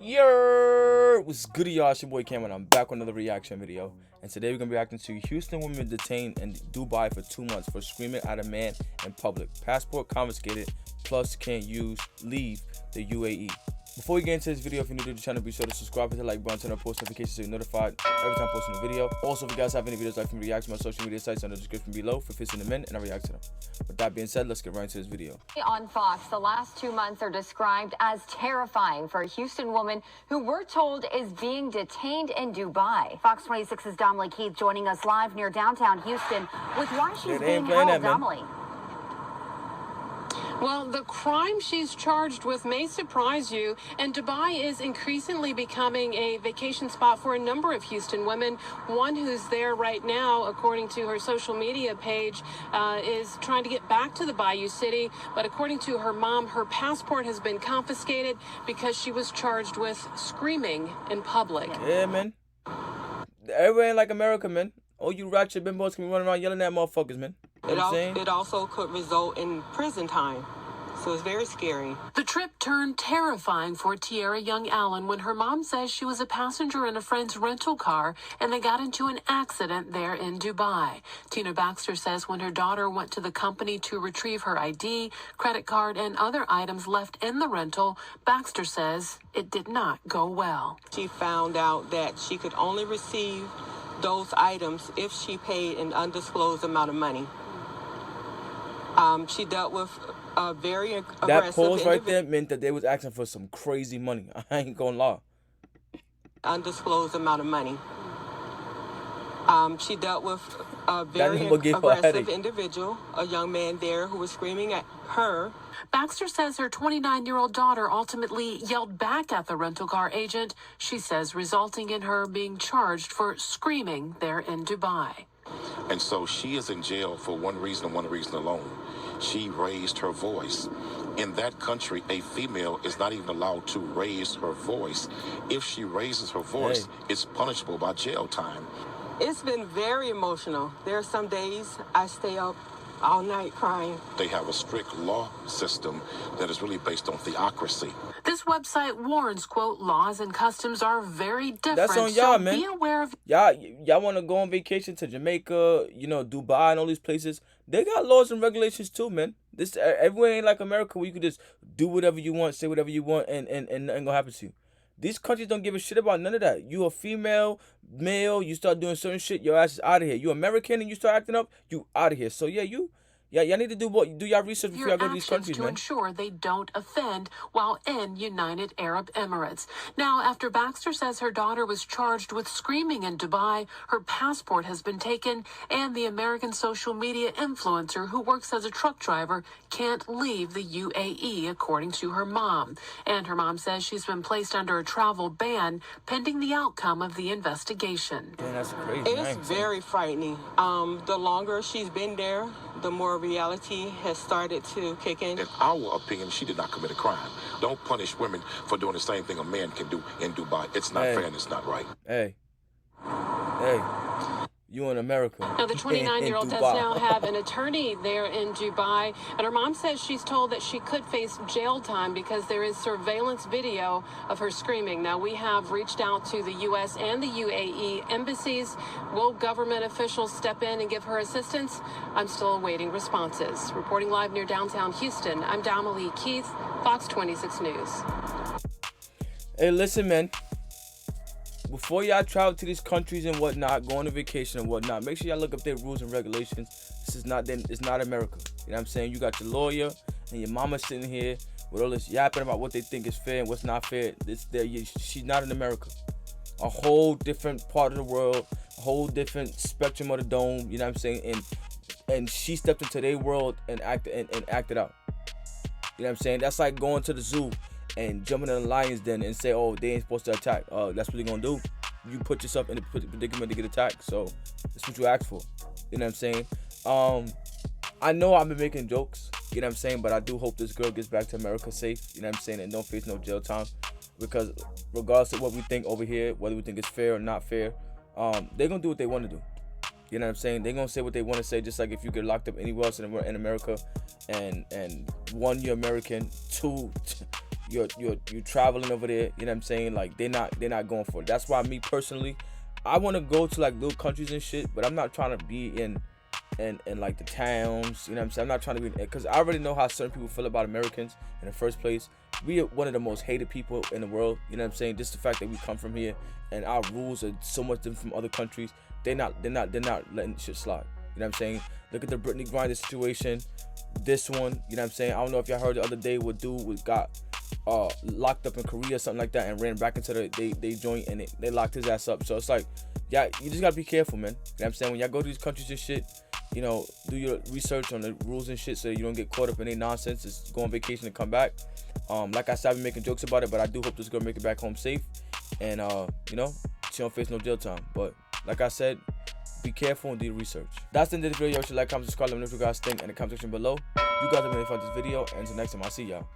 Yo, what's good, y'all? It's your boy Cameron. I'm back with another reaction video, and today we're gonna be reacting to Houston woman detained in Dubai for 2 months for screaming at a man in public. Passport confiscated, plus can't leave the UAE. Before we get into this video, if you're new to the channel, be sure to subscribe, hit the like button, turn on post notifications so you're notified every time I post a new video. Also, if you guys have any videos like me, react to my social media sites in the description below for fits in a minute, and I react to them. With that being said, let's get right into this video. On Fox, the last 2 months are described as terrifying for a Houston woman who we're told is being detained in Dubai. Fox 26's Domly Keith joining us live near downtown Houston with why she's being held. Domly. Well, the crime she's charged with may surprise you, and Dubai is increasingly becoming a vacation spot for a number of Houston women. One who's there right now, according to her social media page, is trying to get back to the Bayou City, but according to her mom, her passport has been confiscated because she was charged with screaming in public. Yeah, man. Everywhere ain't like America, man. All you ratchet bimbos can be running around yelling at motherfuckers, man. It also could result in prison time, so it's very scary. The trip turned terrifying for Tiara Young Allen when her mom says she was a passenger in a friend's rental car and they got into an accident there in Dubai. Tina Baxter says when her daughter went to the company to retrieve her ID, credit card, and other items left in the rental, Baxter says it did not go well. She found out that she could only receive those items if she paid an undisclosed amount of money. She dealt with a very aggressive... That pause right there meant that they was asking for some crazy money. I ain't gonna lie. Undisclosed amount of money. She dealt with a very aggressive individual, a young man there who was screaming at her. Baxter says her 29-year-old daughter ultimately yelled back at the rental car agent, she says resulting in her being charged for screaming there in Dubai. And so she is in jail for one reason and one reason alone. She raised her voice. In that country, a female is not even allowed to raise her voice. If she raises her voice, it's punishable by jail time. It's been very emotional. There are some days I stay up all night crying. They have a strict law system that is really based on theocracy. This website warns, quote, laws and customs are very different. That's on y'all, so man. Be aware of y'all want to go on vacation to Jamaica, Dubai and all these places. They got laws and regulations too, man. This everywhere ain't like America where you can just do whatever you want, say whatever you want, and nothing gonna happen to you. These countries don't give a shit about none of that. You a female, male, you start doing certain shit, your ass is out of here. You American and you start acting up, you out of here. So yeah, y'all need to do y'all research before y'all go to these countries, man. To ensure they don't offend while in United Arab Emirates. Now, after Baxter says her daughter was charged with screaming in Dubai, her passport has been taken, and the American social media influencer who works as a truck driver can't leave the UAE, according to her mom. And her mom says she's been placed under a travel ban pending the outcome of the investigation. Man, that's crazy. It's very frightening. The longer she's been there, the more reality has started to kick in. In our opinion, she did not commit a crime. Don't punish women for doing the same thing a man can do in Dubai. It's not fair and it's not right. Hey, you in America. Now, the 29-year-old does now have an attorney there in Dubai, and her mom says she's told that she could face jail time because there is surveillance video of her screaming. Now, we have reached out to the U.S. and the UAE embassies. Will government officials step in and give her assistance? I'm still awaiting responses. Reporting live near downtown Houston, I'm Domly Keith, Fox 26 News. Hey, listen, man. Before y'all travel to these countries and whatnot, go on a vacation and whatnot, make sure y'all look up their rules and regulations. It's not America. You know what I'm saying? You got your lawyer and your mama sitting here with all this yapping about what they think is fair and what's not fair. She's not in America. A whole different part of the world, a whole different spectrum of the dome. You know what I'm saying? And she stepped into their world and acted out. You know what I'm saying? That's like going to the zoo and jumping in the lion's den and say, oh, they ain't supposed to attack. That's what they're gonna do. You put yourself in a predicament to get attacked, so that's what you asked for. You know what I'm saying? I know I've been making jokes, you know what I'm saying, but I do hope this girl gets back to America safe, you know what I'm saying, and don't face no jail time. Because regardless of what we think over here, whether we think it's fair or not fair, they're gonna do what they want to do. You know what I'm saying? They're gonna say what they want to say, just like if you get locked up anywhere else in America, and one, you're American, two, you're traveling over there. You know what I'm saying? Like they're not going for it. That's why me personally, I want to go to like little countries and shit, but I'm not trying to be in like the towns. You know what I'm saying? I'm not trying to be, because I already know how certain people feel about Americans in the first place. We are one of the most hated people in the world. You know what I'm saying? Just the fact that we come from here and our rules are so much different from other countries. They're not letting shit slide. You know what I'm saying? Look at the Brittany Griner situation. This one, you know what I'm saying? I don't know if y'all heard the other day what dude got locked up in Korea or something like that and ran back into they joint and they locked his ass up. So it's like, yeah, you just gotta be careful, man. You know what I'm saying? When y'all go to these countries and shit, you know, do your research on the rules and shit so you don't get caught up in any nonsense. Just go on vacation and come back. Like I said, I've been making jokes about it, but I do hope this girl make it back home safe. And, you know, she don't face no jail time. But like I said, be careful and do your research. That's the end of the video. Y'all should like, comment, subscribe, let me know what you guys think in the comment section below. You guys have been fun with this video. And until next time, I'll see y'all.